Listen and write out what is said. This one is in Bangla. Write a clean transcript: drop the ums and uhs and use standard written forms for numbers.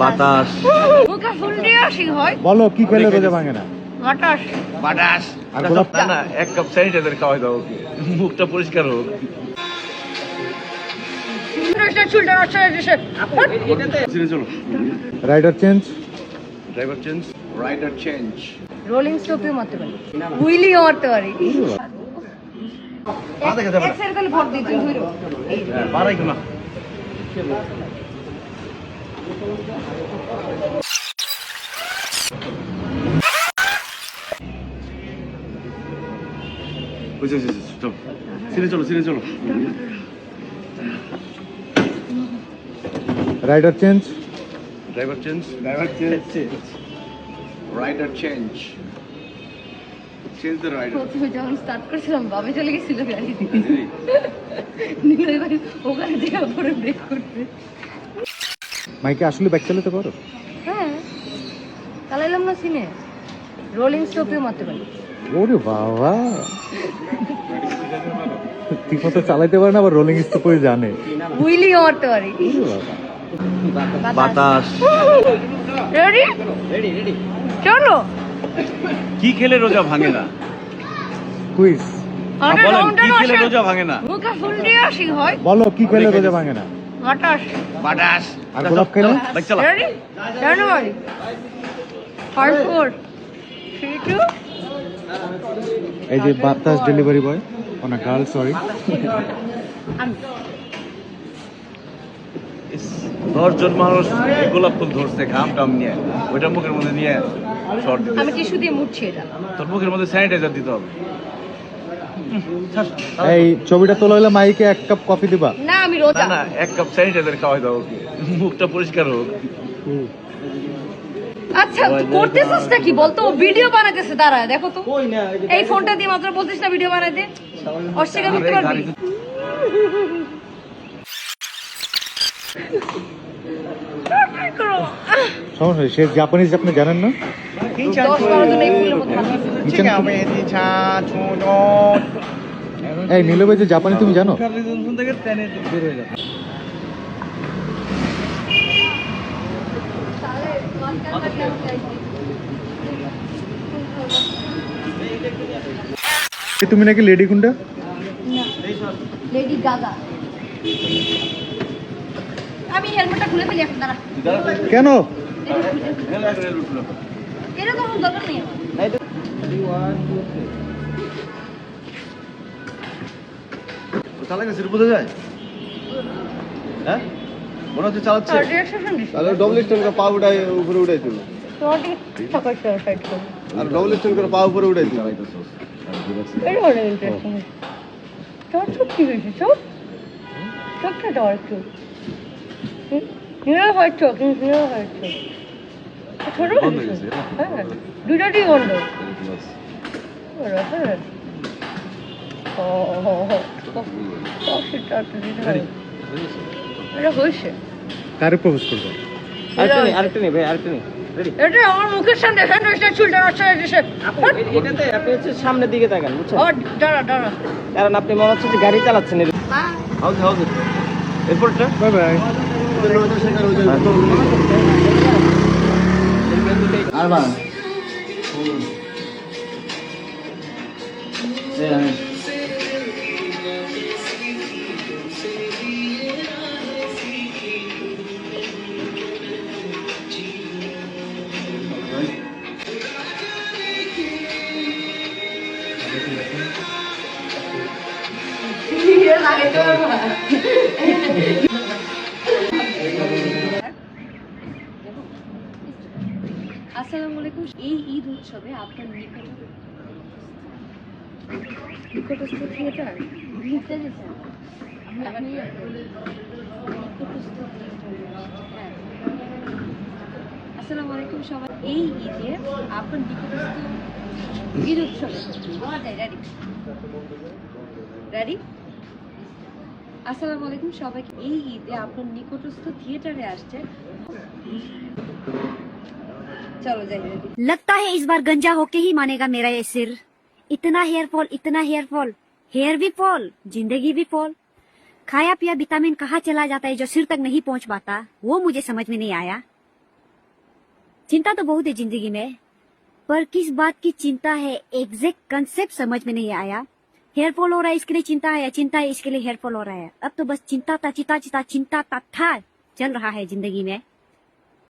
বাতাস। বলো কি খেলে রোজা ভাঙে না? বাতাস। না, এক কাপ স্যানিটাইজার খাওয়াই দাও, মুখটা পরিষ্কার হোক। Rider change, driver change, rider change. Rolling স্টপে মারতে পারি, হুইলিও মারতে পারি। ভোট দিতে বাড়াই না। চলো। Rider change, driver change, rider change. Change the rider. প্রথমে যখন স্টার্ট করছিলাম বাবা চলে গেছিল গাড়িতে, ওখানে থেকে পরে ব্রেক করতে। মাইকে আসলে ব্যাক চালাতে পারো? হ্যাঁ, চালাইলাম না সিনে, রোলিং স্টপে মারতে পারি। ওরে বাবা, ঠিক মতো চালাইতে পারে না, আবার রোলিং স্টপে জানে, হুইলিও মারতে পারি। বাতাস। রেডি চলো। কি খেলে রোজা ভাঙে না? কুইজ। বলেন, কি খেলে রোজা ভাঙে না? মুখে ফুল দিয়ে আসি হয়। বলো কি খেলে রোজা ভাঙে না? বাতাস। আর গোলাপ খেলে? বাইক চালা। রেডি জানো ভাই, 5 4 3 2। এই যে বাতাস ডেলিভারি বয়, ওনা গার্ল, সরি। 10 জন মানুষ এই গোলাপ ফুল ধরছে ঘাম টাম নিয়ে, ওইটা মুখের মধ্যে নিয়ে শর্ট দিতে। আমি টিস্যু দিয়ে মুছছি এটা। তোর মুখের মধ্যে স্যানিটাইজার দিতে হবে। এই ছবিটা তোলা হলে মাইকে 1 কাপ কফি দিবা? না আমি রোজা। না, এক কাপ স্যানিটাইজার খাওয়াই দাও, মুখটা পরিষ্কার হোক। আচ্ছা করতেছিস কি বলতো? ও ভিডিও বানাইতেছে, দাঁড়ায় দেখো তো। এই ফোনটা দিয়ে মাত্র বলছিস না ভিডিও বানাইতে, অস্বীকার করতে পারবি? সমস্যা নেই, সে জাপানিজ আপনি জানেন না? 10-12 জন এই ফুলের মধ্যে হাত দিছে। এই নীলু ভাই যে জাপানি তুমি জানো? তুমি নাকি লেডি গুন্ডা? Lady Gaga. আমি হেলমেটটা খুলে ফেলি এখন, দাঁড়া। কেন? এটা তো আমার দরকার নেই। চালাই গেছে, বোঝা যায়? হ্যাঁ, মনে হচ্ছে চালাচ্ছে। তাহলে ডবল স্ট্যান্ড করে পা উঠায় উপরে উঠাই তুলো, আর ডবল স্ট্যান্ড করে পা উপরে উঠাই তুলো। দুটাই বন্ধ। এটা হয়েছে। কারে প্রপোজ করবে? আরেকটা নেই ভাই, আরেকটা নেই। এটা আমার মুখের সামনে চুলটা নষ্ট হয়ে গেছে। এটাতে আপনি হচ্ছে সামনের দিকে তাকান, বুঝছেন? দাঁড়া। কারণ আপনি মনে হচ্ছে যে গাড়ি চালাচ্ছেন। হাউস এরপরটা বাই বাই। আরমান আসসালামু আলাইকুম। এই ঈদ উৎসবে আপনার নিকটস্থ থিয়েটার ঘুরতে গেছেন? আসসালামু আলাইকুম সবাই। এই ঈদে আপনার নিকটস্থ ঈদ উৎসবে রেডি? আসসালামু আলাইকুম সবাইকে। এই ঈদে আপনার নিকটস্থ থিয়েটারে আসছে। चलो जाइए। लगता है इस बार गंजा होके ही मानेगा मेरा ये सिर। इतना हेयर फॉल, हेयर भी फॉल, जिंदगी भी फॉल। खाया पिया विटामिन कहाँ चला जाता है जो सिर तक नहीं पहुंच पाता, वो मुझे समझ में नहीं आया। चिंता तो बहुत है जिंदगी में, पर किस बात की चिंता है एग्जैक्ट कंसेप्ट समझ में नहीं आया। हेयर फॉल हो रहा है इसके लिए चिंता है, चिंता है इसके लिए हेयर फॉल हो रहा है। अब तो बस चिंता था चिता चिता चिंता था चल रहा है जिंदगी में।